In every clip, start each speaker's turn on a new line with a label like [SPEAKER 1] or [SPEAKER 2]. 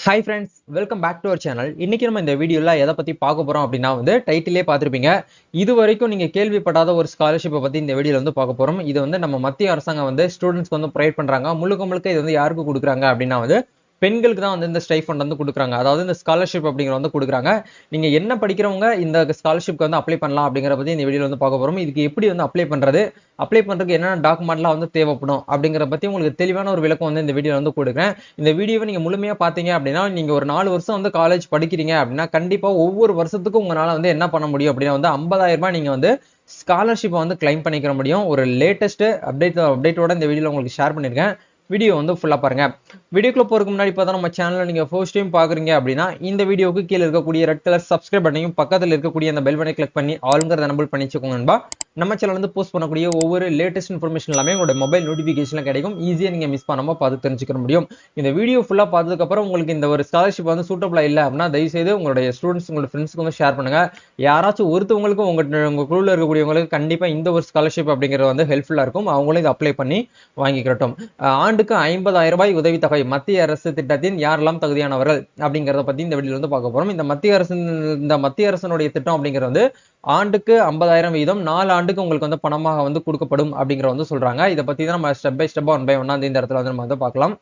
[SPEAKER 1] Hi friends, welcome back to our channel. இன்னைக்கு நம்ம இந்த வீடியோல எதை பத்தி பார்க்க போறோம் அப்படின்னா டைட்டிலே பார்த்திருப்பீங்க. இது வரைக்கும் நீங்க கேள்விப்படாத ஒரு ஸ்காலர்ஷிப்பை பத்தி இந்த வீடியோல பார்க்க போறோம். இது நம்ம மத்திய அரசாங்கம் ஸ்டூடெண்ட்ஸ்க்கு ப்ரொவைட் பண்றாங்க. முழுக்க முழுக்க இது யாருக்கு கொடுக்குறாங்க அப்படின்னா பெண்களுக்கு தான் இந்த ஸ்டைஃபண்ட் கொடுக்குறாங்க. அதாவது இந்த ஸ்காலர்ஷிப் அப்படிங்கிற கொடுக்குறாங்க. நீங்க என்ன படிக்கிறவங்க இந்த ஸ்காலர்ஷிப்க்கு அப்ளை பண்ணலாம் அப்படிங்கிற பத்தி இந்த வீடியோல பார்க்க போறோம். இதுக்கு எப்படி அப்ளை பண்றது, அப்ளை பண்றதுக்கு என்னென்ன டாக்குமெண்ட்லாம் தேவைப்படும் அப்படிங்கிற பத்தி உங்களுக்கு தெளிவான ஒரு விளக்கம் இந்த வீடியோல கொடுக்குறேன். இந்த வீடியோவை நீங்க முழுமையா பாத்தீங்க அப்படின்னா, நீங்க ஒரு 4 வருஷம் காலேஜ் படிக்கிறீங்க அப்படின்னா கண்டிப்பா ஒவ்வொரு வருஷத்துக்கும் உங்களால என்ன பண்ண முடியும் அப்படின்னா 50,000 ரூபாய் நீங்க ஸ்காலர்ஷிப் கிளைம் பண்ணிக்கிற முடியும். ஒரு லேட்டஸ்ட் அப்டேட்டோட இந்த வீடியோல உங்களுக்கு ஷேர் பண்ணிருக்கேன். வீடியோ ஃபுல்லா பாருங்க. வீடியோக்குள்ள போறதுக்கு முன்னாடி பார்த்தா நம்ம சேனலை நீங்க ஃபர்ஸ்ட் டைம் பாக்குறீங்க அப்படின்னா இந்த வீடியோக்கு கீழே இருக்கக்கூடிய ரெட் கலர் சப்ஸ்கிரைப் பட்டனையும் பக்கத்தில் இருக்கக்கூடிய அந்த பெல் பட்டனை கிளிக் பண்ணி ஆல்ங்கிறத எனபிள் பண்ணி வச்சுக்கோங்க நண்பா. நம்ம சேனல் போஸ்ட் பண்ணக்கூடிய ஒவ்வொரு லேட்டஸ்ட் இன்ஃபர்மேஷன் எல்லாமே உங்களோட மொபைல் நோட்டிபிகேஷன்ல கிடைக்கும். ஈஸியா நீங்க மிஸ் பண்ணாம பார்த்து தெரிஞ்சுக்க முடியும். இந்த வீடியோ ஃபுல்லா பார்த்ததுக்கு அப்புறம் உங்களுக்கு இந்த ஒரு ஸ்காலர்ஷிப் சூட்டபிளா இல்ல அப்படின்னா தயவு செய்து உங்களுடைய ஸ்டூடெண்ட்ஸ் உங்களோட ஃப்ரெண்ட்ஸ்க்கு ஷேர் பண்ணுங்க. யாராச்சும் ஒருத்தவங்களுக்கு உங்க குழுல இருக்கக்கூடியவங்களுக்கு கண்டிப்பா இந்த ஒரு ஸ்காலர்ஷிப் அப்படிங்கிறது ஹெல்ப்ஃபுல்லா இருக்கும். அவங்களும் இதை அப்ளை பண்ணி வாங்கிக்கிறட்டும். ஆண்டுக்கு 50,000 ரூபாய் உதவித்தொகை மத்திய அரசு திட்டத்தின் யாரெல்லாம் தகுதியானவர்கள் அப்படிங்கறத பத்தி இந்த வீடியோல பார்க்க போறோம். இந்த மத்திய அரசனுடைய திட்டம் அப்படிங்கிறது ஆண்டுக்கு 50,000 வீதம் 4 ஆண்டுக்கு உங்களுக்கு பணமாக கொடுக்கப்படும் அப்படிங்கிற சொல்றாங்க. இதை பத்தி தான் நம்ம ஸ்டெப் பை ஸ்டெப் 1 by 1 இந்த இடத்துல நம்ம பார்க்கலாம்.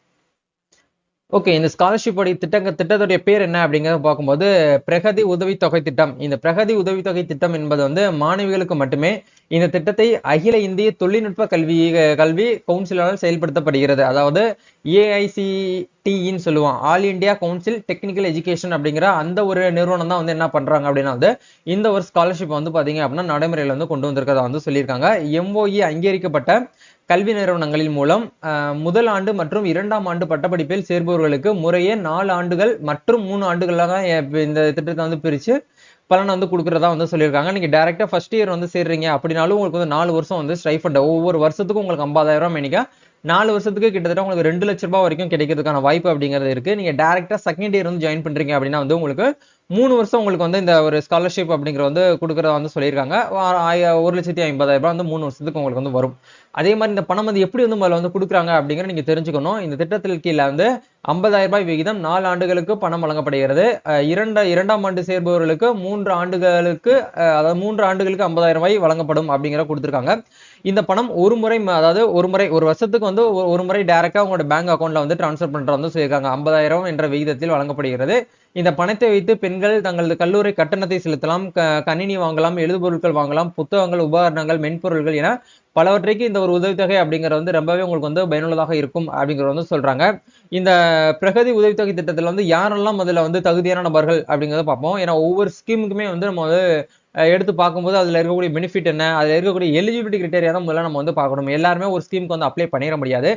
[SPEAKER 1] ஓகே, இந்த ஸ்காலர்ஷிப் திட்டத்துடைய பேர் என்ன அப்படிங்கறத பார்க்கும்போது பிரகதி உதவித்தொகை திட்டம். இந்த பிரகதி உதவித்தொகை திட்டம் என்பது மாணவிகளுக்கு மட்டுமே. இந்த திட்டத்தை அகில இந்திய தொழில்நுட்ப கல்வி கவுன்சிலால் செயல்படுத்தப்படுகிறது. அதாவது AICTEன்னு சொல்லுவான், all India council technical education அப்படிங்கிற அந்த ஒரு நிறுவனம் தான் என்ன பண்றாங்க அப்படின்னா இந்த ஒரு ஸ்காலர்ஷிப் பாத்தீங்க அப்படின்னா நடைமுறையில கொண்டு வந்திருக்கிறதா சொல்லியிருக்காங்க. MOE அங்கீகரிக்கப்பட்ட கல்வி நிறுவனங்களின் மூலம் முதல் ஆண்டு மற்றும் 2ஆம் ஆண்டு பட்டப்படிப்பில் சேர்பவர்களுக்கு முறையே 4 ஆண்டுகள் மற்றும் 3 ஆண்டுகளாக இந்த திட்டத்தை பிரிச்சு பலன் கொடுக்கறதா சொல்லியிருக்காங்க. நீங்க டைரக்டா ஃபர்ஸ்ட் இயர் சேர்றீங்க அப்படின்னாலும் உங்களுக்கு 4 வருஷம் ஸ்டைஃபண்ட் ஒவ்வொரு வருஷத்துக்கும் உங்களுக்கு 50,000 ரூபாய் 4 வருஷத்துக்கு கிட்டத்தட்ட உங்களுக்கு 2 லட்சம் ரூபாய் வரைக்கும் கிடைக்கிறதுக்கான வாய்ப்பு அப்படிங்கிறது இருக்கு. நீங்க டைரக்டா செகண்ட் இயர் ஜாயின் பண்றீங்க அப்படின்னா உங்களுக்கு 3 வருஷம் உங்களுக்கு இந்த ஒரு ஸ்காலர்ஷிப் அப்படிங்கிற கொடுக்கறதா சொல்லியிருக்காங்க. 1,50,000 ரூபாய் 3 வருஷத்துக்கு உங்களுக்கு வரும். அதே மாதிரி இந்த பணம் எப்படி முதல்ல கொடுக்குறாங்க அப்படிங்கிற நீங்க தெரிஞ்சுக்கணும். இந்த திட்டத்தில் கீழே 50,000 ரூபாய் விகிதம் 4 ஆண்டுகளுக்கு பணம் வழங்கப்படுகிறது. 2ஆம் ஆண்டு சேர்பவர்களுக்கு 3 ஆண்டுகளுக்கு அதாவது 3 ஆண்டுகளுக்கு 50,000 ரூபாய் வழங்கப்படும் அப்படிங்கிற கொடுத்திருக்காங்க. இந்த பணம் ஒரு வருஷத்துக்கு ஒரு முறை டைரக்டா உங்களோட பேங்க் அக்கௌண்ட்ல டிரான்ஸ்ஃபர் பண்றதா சொல்லியிருக்காங்க. 50,000 என்ற விகிதத்தில் வழங்கப்படுகிறது. இந்த பணத்தை வைத்து பெண்கள் தங்களது கல்லூரி கட்டணத்தை செலுத்தலாம், கணினி வாங்கலாம், எழுதுபொருட்கள் வாங்கலாம், புத்தகங்கள், உபகரணங்கள், மென்பொருள்கள் என பலவற்றைக்கு இந்த ஒரு உதவித்தொகை அப்படிங்கிறது ரொம்பவே உங்களுக்கு பயனுள்ளதாக இருக்கும் அப்படிங்கிறத சொல்றாங்க. இந்த பிரகதி உதவித்தொகை திட்டத்தில் யாரெல்லாம் முதல்ல தகுதியான நபர்கள் அப்படிங்கிறத பார்ப்போம். ஏன்னா ஒவ்வொரு ஸ்கீமுக்குமே நம்ம எடுத்து பார்க்கும்போது அதுல இருக்கக்கூடிய பெனிஃபிட் என்ன, அதுல இருக்கக்கூடிய எலிஜிபிலிட்டி கிரைட்டீரியா தான் முதல்ல நம்ம பார்க்கணும். எல்லாருமே ஒரு ஸ்கீமுக்கு அப்ளை பண்ணிட முடியாது.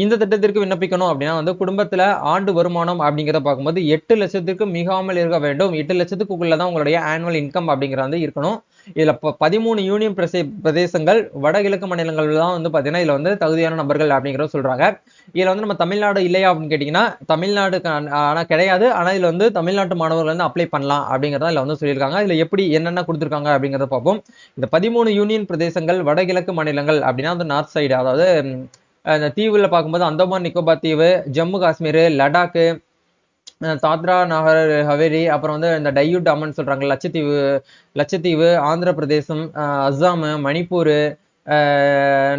[SPEAKER 1] இந்த திட்டத்திற்கு விண்ணப்பிக்கணும் அப்படின்னா குடும்பத்துல ஆண்டு வருமானம் அப்படிங்கிறத பார்க்கும்போது 8 லட்சத்துக்கு மிகாமல் இருக்க வேண்டும். 8 லட்சத்துக்குள்ளதான் உங்களுடைய ஆனுவல் இன்கம் அப்படிங்கிறது இருக்கணும். இதுல 13 யூனியன் பிரதேசங்கள் வடகிழக்கு மாநிலங்கள் தான் பாத்தீங்கன்னா இதுல தகுதியான நபர்கள் அப்படிங்கிறத சொல்றாங்க. இதுல நம்ம தமிழ்நாடு இல்லையா அப்படின்னு கேட்டீங்கன்னா தமிழ்நாடு ஆனா கிடையாது. ஆனா இதுல தமிழ்நாட்டு மாணவர்கள் அப்ளை பண்ணலாம் அப்படிங்கறத இதுல சொல்லியிருக்காங்க. இதுல எப்படி என்னென்ன கொடுத்திருக்காங்க அப்படிங்கறத பார்ப்போம். இந்த 13 யூனியன் பிரதேசங்கள் வடகிழக்கு மாநிலங்கள் அப்படின்னா நார்த் சைடு, அதாவது இந்த தீவுல பார்க்கும்போது அந்தமான் நிக்கோபார் தீவு, ஜம்மு காஷ்மீர், லடாக்கு, தாத்ரா நகர் ஹவேலி, அப்புறம் இந்த டையூ டாமன் சொல்றாங்க லட்சத்தீவு, ஆந்திர பிரதேசம், அஸ்ஸாம், மணிப்பூர்,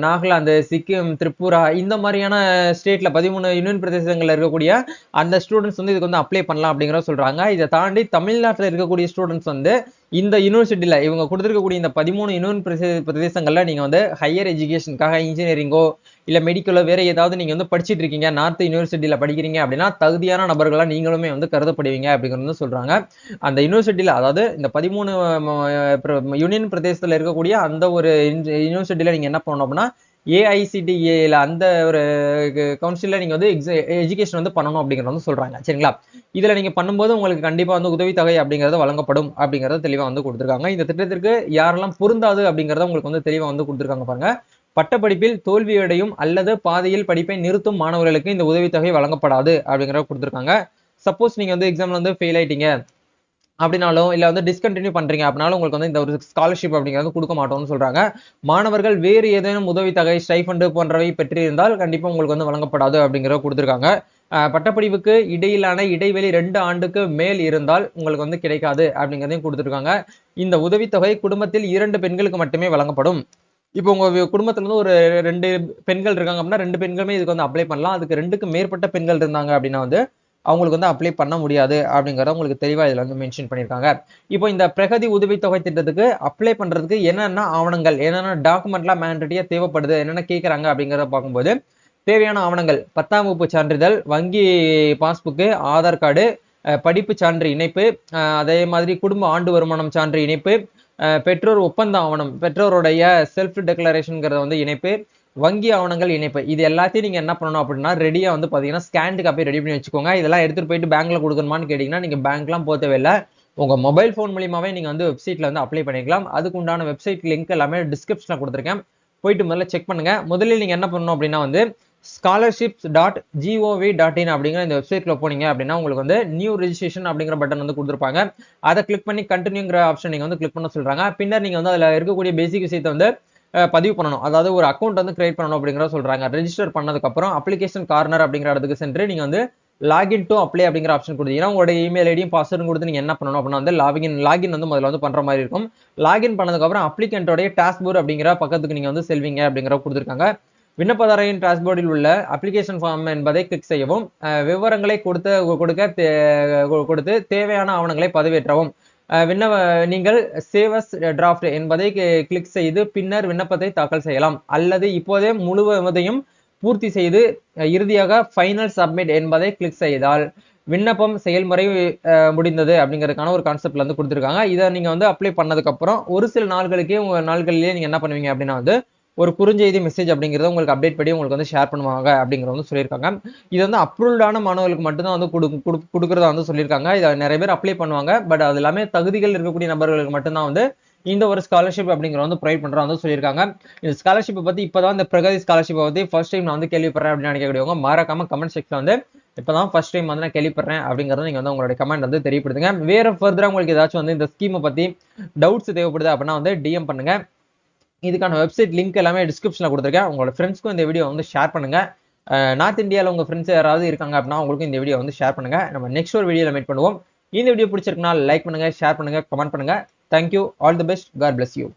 [SPEAKER 1] நாகாலாந்து, சிக்கிம், திரிபுரா, இந்த மாதிரியான ஸ்டேட்ல 13 யூனியன் பிரதேசங்கள்ல இருக்கக்கூடிய அந்த ஸ்டூடெண்ட்ஸ் இதுக்கு அப்ளை பண்ணலாம் அப்படிங்கிறத சொல்றாங்க. இதை தாண்டி தமிழ்நாட்டில் இருக்கக்கூடிய ஸ்டூடெண்ட்ஸ் இந்த யூனிவர்சிட்டியில இவங்க கொடுத்திருக்கக்கூடிய இந்த 13 யூனியன் பிரதேசங்கள்ல நீங்க ஹையர் எஜுகேஷனுக்காக இன்ஜினியரிங்கோ இல்ல மெடிக்கலோ வேற ஏதாவது நீங்க படிச்சுட்டு இருக்கீங்க, நார்த் யூனிவர்சிட்டியில படிக்கிறீங்க அப்படின்னா தகுதியான நபர்களா நீங்களுமே கருதப்படுவீங்க அப்படிங்கிறது சொல்றாங்க. அந்த யூனிவர்சிட்டியில அதாவது இந்த 13 யூனியன் பிரதேசத்துல இருக்கக்கூடிய அந்த ஒரு யூனிவர்சிட்டியில நீங்க என்ன பண்ணணும் அப்படின்னா AICTEல அந்த ஒரு கவுன்சில்ல நீங்க எஜுகேஷன் பண்ணணும் அப்படிங்கறத சொல்றாங்க. சரிங்களா? இதுல நீங்க பண்ணும்போது உங்களுக்கு கண்டிப்பா உதவித்தொகை அப்படிங்கறது வழங்கப்படும் அப்படிங்கறத தெளிவா கொடுத்திருக்காங்க. இந்த திட்டத்திற்கு யாரெல்லாம் பொருந்தாது அப்படிங்கறத உங்களுக்கு தெளிவா கொடுத்திருக்காங்க பாருங்க. பட்டப்படிப்பில் தோல்வியடையும் அல்லது பாதையில் படிப்பை நிறுத்தும் மாணவர்களுக்கு இந்த உதவித்தொகை வழங்கப்படாது அப்படிங்கறத கொடுத்திருக்காங்க. சப்போஸ் நீங்க எக்ஸாம்ல ஃபெயில் ஆயிட்டீங்க அப்படினாலும் இல்ல டிஸ்கண்டினியூ பண்றீங்க அப்படினாலும் உங்களுக்கு இந்த ஒரு ஸ்காலர்ஷிப் அப்படிங்கிறது கொடுக்க மாட்டோம்னு சொல்றாங்க. மாணவர்கள் வேறு ஏதேனும் உதவித்தொகை, ஸ்டைஃபண்ட் போன்றவை பெற்றிருந்தால் கண்டிப்பா உங்களுக்கு வழங்கப்படாது அப்படிங்கறத கொடுத்திருக்காங்க. பட்டப்படிவுக்கு இடையிலான இடைவெளி 2 ஆண்டுக்கு மேல் இருந்தால் உங்களுக்கு வந்து கிடைக்காது அப்படிங்கிறதையும் கொடுத்துருக்காங்க. இந்த உதவித்தொகை குடும்பத்தில் 2 பெண்களுக்கு மட்டுமே வழங்கப்படும். இப்போ உங்க குடும்பத்துல இருந்து ஒரு 2 பெண்கள் இருக்காங்க அப்படின்னா 2 பெண்களுமே இதுக்கு வந்து அப்ளை பண்ணலாம். அதுக்கு 2க்கு மேற்பட்ட பெண்கள் இருந்தாங்க அப்படின்னா வந்து அவங்களுக்கு வந்து அப்ளை பண்ண முடியாது அப்படிங்கறத உங்களுக்கு தெளிவா இதுல வந்து மென்ஷன் பண்ணிருக்காங்க. இப்போ இந்த பிரகதி உதவித்தொகை திட்டத்துக்கு அப்ளை பண்றதுக்கு என்னென்ன ஆவணங்கள், என்னென்ன டாக்குமெண்ட்லாம் மேண்டேட்டரியா தேவைப்படுது, என்னென்ன கேட்கறாங்க அப்படிங்கறத பார்க்கும்போது தேவையான ஆவணங்கள் 10ஆம் வகுப்பு சான்றிதழ், வங்கி பாஸ்புக்கு, ஆதார் கார்டு, படிப்பு சான்று இணைப்பு, அதே மாதிரி குடும்ப ஆண்டு வருமானம் சான்று இணைப்பு, பெற்றோர் ஒப்பந்த ஆவணம், பெற்றோருடைய செல்ஃப் டெக்ளரேஷன்ங்கிறத வந்து இணைப்பு, வங்கி ஆவணங்கள் இணைப்பு. இது எல்லாத்தையும் நீங்க என்ன பண்ணணும் அப்படின்னா ரெடியா வந்து பாத்தீங்கன்னா ஸ்கேன் காப்பி ரெடி பண்ணி வச்சுக்கோங்க. இதெல்லாம் எடுத்துட்டு போயிட்டு பேங்க்ல கொடுக்கணுமான்னு கேட்டீங்கன்னா நீங்க பேங்க்லாம் போக தேவையில்லை. உங்க மொபைல் போன் மூலியமாவே நீங்க வந்து வெப்சைட்ல வந்து அப்ளை பண்ணிக்கலாம். அதுக்கு உண்டான வெப்சைட் லிங்க் எல்லாமே டிஸ்கிரிப்ஷன்ல கொடுத்துருக்கேன். போயிட்டு முதல்ல செக் பண்ணுங்க. முதலில் நீங்க என்ன பண்ணணும் அப்படின்னா வந்து scholarships.gov.in அப்படிங்கிற இந்த வெப்சைட்ல போனீங்க அப்படின்னா உங்களுக்கு வந்து நியூ ரெஜிஸ்ட்ரேஷன் அப்படிங்கிற பட்டன் வந்து கொடுத்துருப்பாங்க. அதை கிளிக் பண்ணி கண்டினியூங்கிற ஆப்ஷன் நீங்க வந்து கிளிக் பண்ண சொல்றாங்க. பின்னர் நீங்க வந்து அதுல இருக்கக்கூடிய பேசிக் விஷயத்தை வந்து பதிவு பண்ணணும். அதாவது ஒரு அக்கௌண்ட் வந்து கிரியேட் பண்ணணும் அப்படிங்கிற சொல்றாங்க. ரெஜிஸ்டர் பண்ணதுக்கு அப்புறம் அப்ளிகேஷன் கார்னர் அப்படிங்கிற இடத்துக்கு சென்று நீங்க வந்து லாகின் டு அப்ளை அப்படிங்கிற ஆப்ஷன் கொடுத்தீங்கன்னா உங்களோட இமெயில் ஐடியும் பாஸ்வேர்டும் கொடுத்து நீங்க என்ன பண்ணணும் அப்படின்னா வந்து லாகின் வந்து முதல்ல வந்து பண்ற மாதிரி இருக்கும். லாகின் பண்ணதுக்கு அப்புறம் அப்ளிகண்டோடைய டாஸ்க்போர்ட் அப்படிங்கிற பக்கத்துக்கு நீங்க வந்து செல்வீங்க அப்படிங்கிற கொடுத்துருக்காங்க. விண்ணப்பதாரரின் டாஷ்போர்டில் உள்ள அப்ளிகேஷன் ஃபார்ம் என்பதை கிளிக் செய்யவும், விவரங்களை கொடுத்து தேவையான ஆவணங்களை பதிவேற்றவும், நீங்கள் சேவஸ் டிராஃப்ட் என்பதை கிளிக் செய்து பின்னர் விண்ணப்பத்தை தாக்கல் செய்யலாம். அல்லது இப்போதே முழுவதையும் பூர்த்தி செய்து இறுதியாக ஃபைனல் சப்மிட் என்பதை கிளிக் செய்தால் விண்ணப்பம் செயல்முறை முடிந்தது அப்படிங்கிறதுக்கான ஒரு கான்செப்ட்ல வந்து கொடுத்துருக்காங்க. இதை நீங்க வந்து அப்ளை பண்ணதுக்கு அப்புறம் ஒரு சில நாள்களிலேயே நீங்க என்ன பண்ணுவீங்க அப்படின்னா வந்து ஒரு குறுஞ்செய்தி மெசேஜ் அப்படிங்கறத உங்களுக்கு அப்டேட் பண்ணி உங்களுக்கு வந்து ஷேர் பண்ணுவாங்க அப்படிங்கறத வந்து சொல்லியிருக்காங்க. இது வந்து அப்ரூவ்டான மாணவர்களுக்கு மட்டும்தான் வந்து கொடுக்கறதா வந்து சொல்லியிருக்காங்க. இதை நிறைய பேர் அப்ளை பண்ணுவாங்க. பட் அது எல்லாமே தகுதிகள் இருக்கக்கூடிய நபர்களுக்கு மட்டும்தான் வந்து இந்த ஒரு ஸ்காலர்ஷிப் அப்படிங்கிற வந்து ப்ரொவைட் பண்றதா வந்து சொல்லியிருக்காங்க. இந்த ஸ்காலர்ஷிப் பத்தி இப்பதான் இந்த பிரகதி ஸ்காலர்ஷிப் பத்தி ஃபர்ஸ்ட் டைம் நான் வந்து கேள்விப்படுறேன் அப்படின்னு நினைக்கக்கூடியவங்க மறக்காம கமெண்ட் செக்ஷன்ல வந்து இப்பதான் ஃபர்ஸ்ட் டைம் வந்து நான் கேள்விப்படுறேன் அப்படிங்கறத நீங்க வந்து உங்களுடைய கமெண்ட் வந்து தெரியப்படுத்துங்க. வேற ஃபர்தரா உங்களுக்கு ஏதாச்சும் வந்து இந்த ஸ்கீமை பத்தி டவுட்ஸ் தேவைப்படுது அப்படின்னா வந்து டிஎம் பண்ணுங்க. இதுக்கான வெப்சைட் லிங்க் எல்லாமே டிஸ்கிரிப்ஷன்ல கொடுத்துருக்கேன். உங்களோட ஃப்ரெண்ட்ஸ்க்கும் இந்த வீடியோ வந்து ஷேர் பண்ணுங்க. நார்த் இந்தியாவில் உங்க ஃப்ரெண்ட்ஸ் யாராவது இருக்காங்க அப்படின்னா அவங்களுக்கும் இந்த வீடியோ வந்து ஷேர் பண்ணுங்க. நம்ம நெக்ஸ்ட் ஒரு வீடியோல மீட் பண்ணுவோம். இந்த வீடியோ பிடிச்சிருக்குன்னா லைக் பண்ணுங்க, ஷேர் பண்ணுங்க, கமெண்ட் பண்ணுங்க. Thank you. All the best. God bless you.